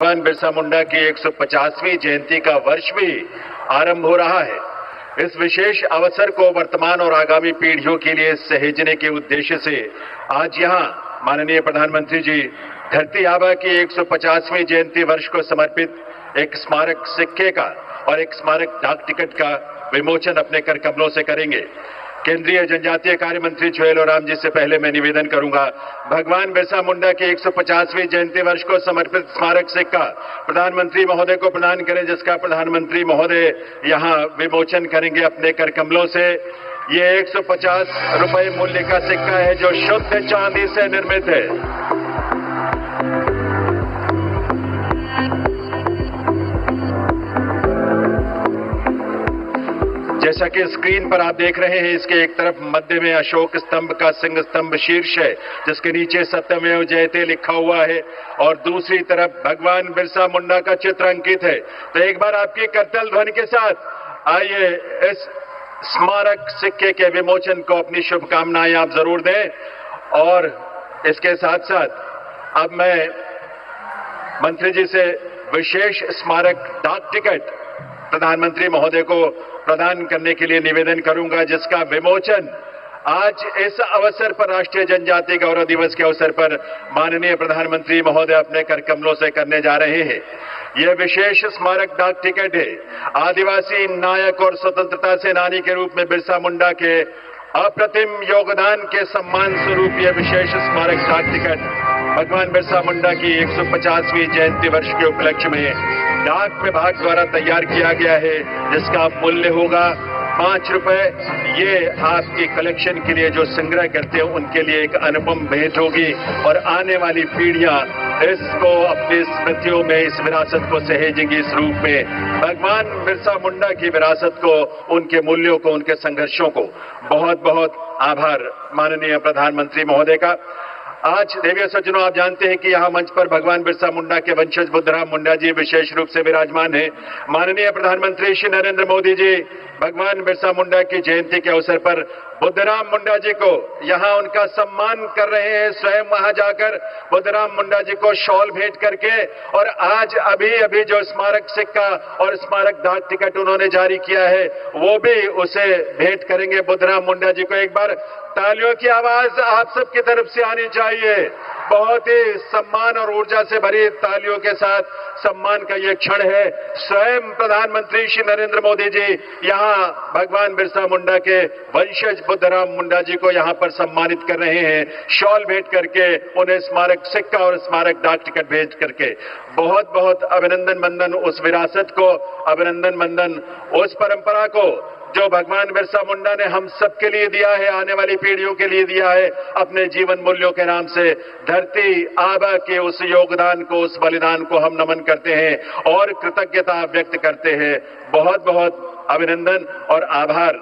भगवान बिरसा मुंडा की 150वीं जयंती का वर्ष भी आरंभ हो रहा है। इस विशेष अवसर को वर्तमान और आगामी पीढ़ियों के लिए सहेजने के उद्देश्य से आज यहां माननीय प्रधानमंत्री जी धरती आबा की 150वीं जयंती वर्ष को समर्पित एक स्मारक सिक्के का और एक स्मारक डाक टिकट का विमोचन अपने कर कमलों से करेंगे। केंद्रीय जनजातीय कार्य मंत्री जुएल ओराम जी से पहले मैं निवेदन करूंगा, भगवान बिरसा मुंडा की 150वीं जयंती वर्ष को समर्पित स्मारक सिक्का प्रधानमंत्री महोदय को प्रदान करें, जिसका प्रधानमंत्री महोदय यहां विमोचन करेंगे अपने कर कमलों से। ये 150 रुपए मूल्य का सिक्का है जो शुद्ध चांदी से निर्मित है। जैसा कि स्क्रीन पर आप देख रहे हैं, इसके एक तरफ मध्य में अशोक स्तंभ का सिंह स्तंभ शीर्ष है, जिसके नीचे सत्यमेव जयते लिखा हुआ है, और दूसरी तरफ भगवान बिरसा मुंडा का चित्र अंकित है। तो एक बार आपकी करताल ध्वनि के साथ आइए इस स्मारक सिक्के के विमोचन को अपनी शुभकामनाएं आप जरूर दें। और इसके साथ साथ अब मैं मंत्री जी से विशेष स्मारक डाक टिकट प्रधानमंत्री महोदय को प्रदान करने के लिए निवेदन करूंगा, जिसका विमोचन आज इस अवसर पर राष्ट्रीय जनजातीय गौरव दिवस के अवसर पर माननीय प्रधानमंत्री महोदय अपने कर कमलों से करने जा रहे हैं। यह विशेष स्मारक डाक टिकट है आदिवासी नायक और स्वतंत्रता सेनानी के रूप में बिरसा मुंडा के अप्रतिम योगदान के सम्मान स्वरूप यह विशेष स्मारक डाक टिकट भगवान बिरसा मुंडा की 150वीं जयंती वर्ष के उपलक्ष्य में डाक विभाग द्वारा तैयार किया गया है, जिसका मूल्य होगा 5 रुपए। ये आपकी कलेक्शन के लिए जो संग्रह करते हैं उनके लिए एक अनुपम भेंट होगी और आने वाली पीढ़ियां इसको अपनी स्मृतियों में इस विरासत को सहेजेंगी। इस रूप में भगवान बिरसा मुंडा की विरासत को, उनके मूल्यों को, उनके संघर्षों को बहुत बहुत आभार माननीय प्रधानमंत्री महोदय का। आज देवी सज्जनों, आप जानते हैं कि यहाँ मंच पर भगवान बिरसा मुंडा के वंशज बुद्धराम मुंडा जी विशेष रूप से विराजमान हैं। माननीय प्रधानमंत्री श्री नरेंद्र मोदी जी भगवान बिरसा मुंडा की जयंती के अवसर पर बुद्धराम मुंडा जी को यहाँ उनका सम्मान कर रहे हैं, स्वयं वहां जाकर बुद्धराम मुंडा जी को शॉल भेंट करके। और आज अभी जो स्मारक सिक्का और स्मारक डाक टिकट उन्होंने जारी किया है, वो भी उसे भेंट करेंगे बुद्धराम मुंडा जी को। एक बार तालियों की आवाज आप सबकी तरफ से आनी चाहिए। बहुत ही सम्मान और ऊर्जा से भरी तालियों के साथ सम्मान का ये क्षण है। स्वयं प्रधानमंत्री श्री नरेंद्र मोदी जी यहाँ भगवान बिरसा मुंडा के वंशज बुद्धराम मुंडा जी को यहाँ पर सम्मानित कर रहे हैं, शॉल भेंट करके, उन्हें स्मारक सिक्का और स्मारक डाक टिकट भेज करके। बहुत बहुत अभिनंदन मंदन उस विरासत को, अभिनंदन मंदन उस परंपरा को जो भगवान बिरसा मुंडा ने हम सबके लिए दिया है, आने वाली पीढ़ियों के लिए दिया है अपने जीवन मूल्यों के नाम से। धरती आबा के उस योगदान को, उस बलिदान को हम नमन करते हैं और कृतज्ञता व्यक्त करते हैं। बहुत बहुत अभिनंदन और आभार